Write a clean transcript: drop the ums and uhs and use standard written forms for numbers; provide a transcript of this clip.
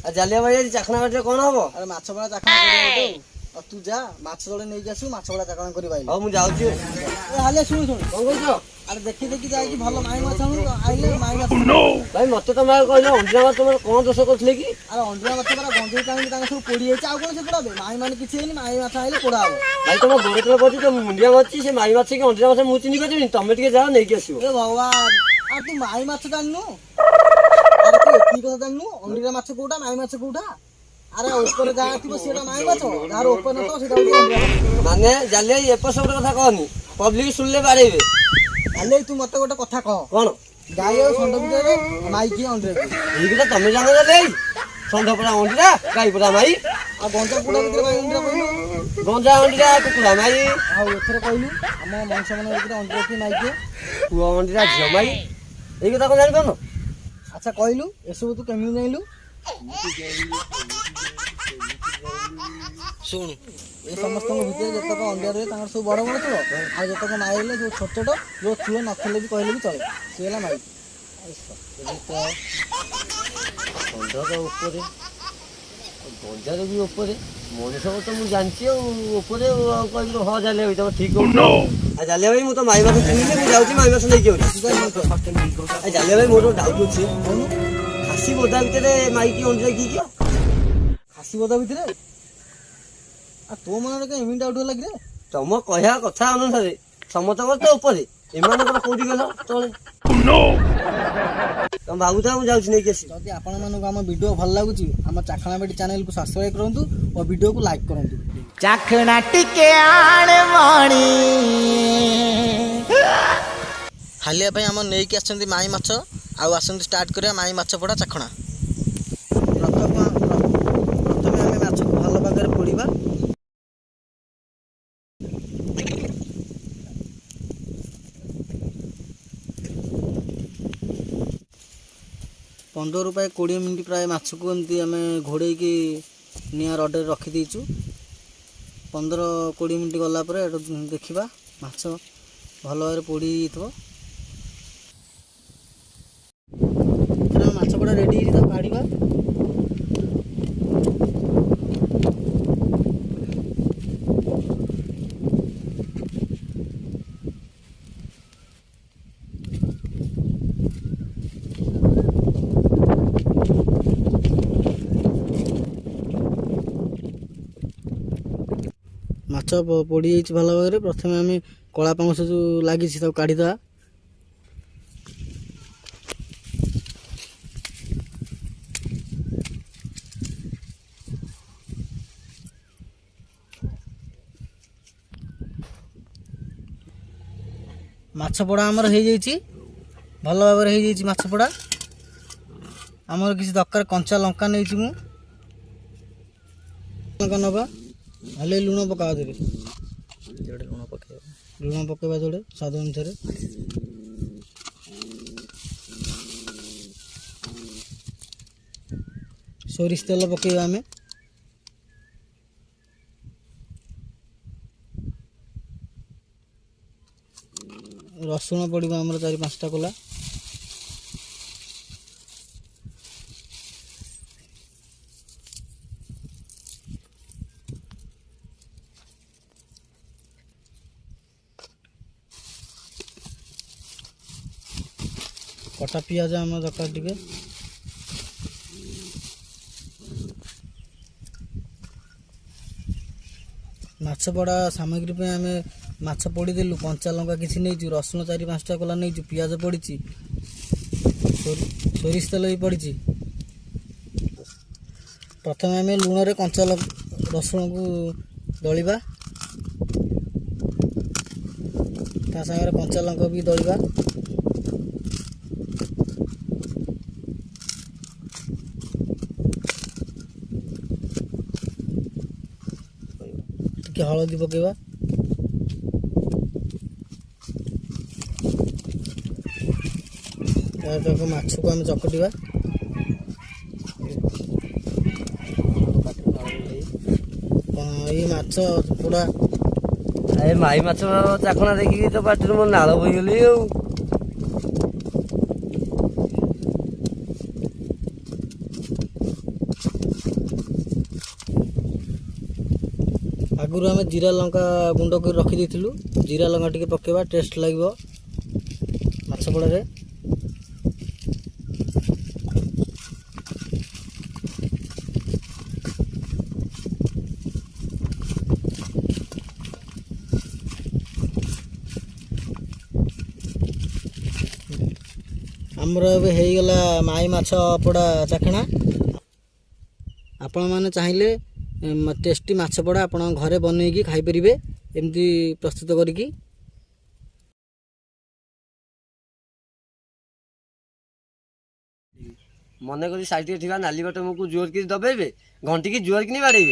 ଜାଲିଆ ଭାଇ ଆଜି ଚାଖଣା ବାଟିରେ କଣ ହବ? ଆରେ ମାଛ ପଡ଼ା ଚାଖଣା କରିବା ଆଉ ତୁ ଯା ମାଛ ଯୋଡ଼େ ନେଇକି ଆସିବୁ ମାଛ ପଡ଼ା ଚାଖଣା କରି ପାଇଲି। ହଉ ମୁଁ ଯାଉଛି। ହାଲେ ଶୁଣୁ କଣ କହୁଛ? ଆରେ ଦେଖି ଯାଇକି ଭଲ ମାଇ ମାଛ ଆଇଲେ ମାଇ ମାଛ। ଭାଇ ମତେ ତମେ କହିଲ ଅଣ୍ଡିରା ମାଛ ତମର କଣ ଦୋଷ କରୁଥିଲେ କି? ଆରେ ଅଣ୍ଡିରା ମାଛ ପରା ଗଞ୍ଜେଇ ଟାଣିକି ତାଙ୍କ ସବୁ ପୋଡ଼ି ଯାଇଛି ଆଉ କଣ ସେ ପୋଡ଼ାବେ? ମାଇ ମାନେ କିଛି ହେଇନି ମାଇ ମାଛ ଆଇଲେ ପୋଡ଼ା ହବ। ଭାଇ ତମ ଗୋଡ଼ ତଳେ ପଡିଛି ତ ମୁଣ୍ଡିଆ ମାଛି ସେ ମାଇ ମାଛ କି ଅଣ୍ଡିରା ମାଛ ମୁଁ ଚିହ୍ନି ପାରିବିନି। ତମେ ଟିକେ ଯାଅ ନେଇକି ଆସିବ। ଏ ଭଗବାନ ଆଉ ତୁ ମାଇ ମାଛ ଜାଣିନୁ? ଆରେ ତୁ ଏତିକି କଥା ଜାଣିନୁ ଅଣ୍ଡିରା ମାଛ କୋଉଟା ମାଇ ମାଛ କୋଉଟା? ଆରେ ଉପରେ ଯାହା ଥିବ ସେଇଟା ମାଇ ମାଛ ଯାହାର ଉପରେ ନଥିବ ସେଇଟା ହଉଛି ଅଣ୍ଡିରା ମାଛ। ମାନେ ଜାଲିଆ ଏପଟ ସେପଟ କଥା କହନି ପବ୍ଲିକ ଶୁଣିଲେ ବାଡ଼େଇବେ। ହେଲେ ତୁ ମତେ ଗୋଟେ କଥା କହ କଣ? ଗାଈ ଆଉ ଷଣ୍ଢ ଭିତରେ ମାଇକି ଅଣ୍ଡିରା କିଏ? ଏଇ କଥା ତମେ ଜାଣ ଜାଲେଇ ଷଣ୍ଢ ପରା ଅଣ୍ଡିରା ଗାଈ ପରା ମାଇ ଆଉ ଗଞ୍ଜା କୁକୁଡ଼ା ଭିତରେ ମାଇ ଅଣ୍ଡିରା କହିଲୁ? ଗଞ୍ଜା ଅଣ୍ଡିରା କୁକୁଡ଼ା ମାଇ ଆଉ ଏଥର କହିଲୁ ଆମ ମଣିଷ ମାନଙ୍କ ଭିତରେ ଅଣ୍ଡିରା କିଏ ମାଇ କିଏ? ପୁଅ ଅଣ୍ଡିରା ଝିଅ ମାଇ ଏଇ କଥା କଣ ଜାଣିପାରୁନ? ଆଚ୍ଛା କହିଲୁ ଏସବୁ ତୁ କେମିତି ଜାଣିଲୁ? ଶୁଣୁ ଏ ସମସ୍ତଙ୍କ ଭିତରେ ଯେତେକ ଅଣ୍ଡିରା ରହେ ତାଙ୍କର ସବୁ ବଡ଼ ବଡ଼ ଥିବ ଆଉ ଯେତେକ ମାଇ ହେଲେ ଯୋଉ ଛୋଟ ଛୋଟ ଯୋଉ ଥିବ ନଥିଲେ ବି କହିଲେ ବି ଚଳେ ସେ ହେଲା ମାଇ। ଷଣ୍ଢ ତ ଉପରେ ଗଞ୍ଜାର ବି ଉପରେ ମଣିଷ ତ ମୁଁ ଜାଣିଛି ଆଉ ଉପରେ ଆଉ କହିଲି ହଁ ଜାଲିଆ ଭାଇ ତମେ ଠିକ କହୁଛ। ଆଉ ଜାଲିଆ ଭାଇ ମୁଁ ତ ମାଇ ମାଛ ଚିହ୍ନିଲି ମୁଁ ଯାଉଛି ମାଇ ମାଛ ନେଇକି ଆଉଛି। ଜାଲିଆ ଭାଇ ମୋର ଡାଉଟ୍ ଅଛି ଖାସି ବୋଦା ଭିତରେ ମାଇକି ଅଣ୍ଡିରା କି କିଏ? ଖାସି ବୋଦା ଭିତରେ ଆଉ ତୋ ମନରେ କାଇଁ ଏମିତି ଡାଉଟ୍ ହେଲା କିରେ? ତମ କହିବା କଥା ଅନୁସାରେ ସମସ୍ତଙ୍କର ତ ଉପରେ ଏମାନଙ୍କର କୋଉଠି ଗଲ ତଳେ ତମେ ଭାବୁଥା ମୁଁ ଯାଉଛି ନେଇକି ଆସିବି। ଯଦି ଆପଣମାନଙ୍କୁ ଆମ ଭିଡ଼ିଓ ଭଲ ଲାଗୁଛି ଆମ ଚାଖଣା ବାଟି ଚ୍ୟାନେଲକୁ ସବସ୍କ୍ରାଇବ କରନ୍ତୁ ଓ ଭିଡ଼ିଓକୁ ଲାଇକ୍ କରନ୍ତୁ। ଚାଖଣା ଟିକେ ଆଣମଣି ହାଲିଆ ପାଇଁ ଆମର ନେଇକି ଆସିଛନ୍ତି ମାଇ ମାଛ ଆଉ ଆସନ୍ତୁ ଷ୍ଟାର୍ଟ କରିବା ମାଇ ମାଛ ପଡ଼ା ଚାଖଣା। ପ୍ରଥମେ ଆମେ ମାଛକୁ ଭଲ ଭାବରେ ପୋଡ଼ିବା। ପନ୍ଦରରୁ ପ୍ରାୟ 20 ମିନିଟ୍ ପ୍ରାୟ ମାଛକୁ ଏମିତି ଆମେ ଘୋଡ଼େଇକି ନିଆଁ ରଡ଼ରେ ରଖିଦେଇଛୁ। 15-20 ମିନିଟ୍ ଗଲା ପରେ ଏଠୁ ଦେଖିବା ମାଛ ଭଲ ଭାବରେ ପୋଡ଼ି ହେଇଯାଇଥିବ। ମାଛ ପଡ଼ା ରେଡ଼ି ହେଇଛି ତାକୁ କାଢ଼ିବା। ମାଛ ପୋଡ଼ି ଯାଇଛି ଭଲ ଭାବରେ। ପ୍ରଥମେ ଆମେ କଳା ପାଉଁଶ ଯେଉଁ ଲାଗିଛି ତାକୁ କାଢ଼ିଦେବା। ମାଛ ପୋଡ଼ା ଆମର ହେଇଯାଇଛି ଭଲ ଭାବରେ ହେଇଯାଇଛି ମାଛ ପୋଡ଼ା। ଆମର କିଛି ଦରକାର କଞ୍ଚା ଲଙ୍କା ନେଇଛି ମୁଁ ଲଙ୍କା ନେବା ହେଲେ ଲୁଣ ପକାଇବା ଦେବେ ଲୁଣ ପକାଇବା ଯୋଡ଼େ ସ୍ୱାଦ ଅନୁସାରେ। ସୋରିଷ ତେଲ ପକାଇବା ଆମେ। ରସୁଣ ପଡ଼ିବ ଆମର 4-5ଟା କୋଲା। କଟା ପିଆଜ ଆମର ଦରକାର ଟିକେ। ମାଛ ପୋଡ଼ା ସାମଗ୍ରୀ ପାଇଁ ଆମେ ମାଛ ପୋଡ଼ିଦେଲୁ କଞ୍ଚା ଲଙ୍କା କିଛି ନେଇଛୁ ରସୁଣ 4-5ଟା କୋଲା ନେଇଛୁ ପିଆଜ ପଡ଼ିଛି ସୋରିଷ ତେଲ ବି ପଡ଼ିଛି। ପ୍ରଥମେ ଆମେ ଲୁଣରେ କଞ୍ଚା ରସୁଣକୁ ଦଳିବା ତା ସାଙ୍ଗରେ କଞ୍ଚା ଲଙ୍କା ବି ଦଳିବା। ଟିକେ ହଳଦୀ ପକାଇବା। ତାପରେ ମାଛକୁ ଆମେ ଚକଟିବା। ଏଇ ମାଛ ପୋଡ଼ା ଏ ମାଇ ମାଛ ଚାଖଣା ଦେଖିକି ତ ପାଟିରୁ ମୋର ନାଳ ବୋହିଗଲି ଆଉ। आगुरी आम जीरा लंका गुंड कर रखी देथिलु जीरा लंका टिके पकेबा टेस्ट लागबो माछ पड़ारे आमर ए गला माई माछ पड़ा चाखणा आपण मैंने चाहिए टेस्टी माछ पड़ा आप घरे बनईकी खाईपर एमती प्रस्तुत करिकी मन करी साइड ठिका नाली बट मुझे जोर कि दबेबे घंटी की जोर कि बाड़े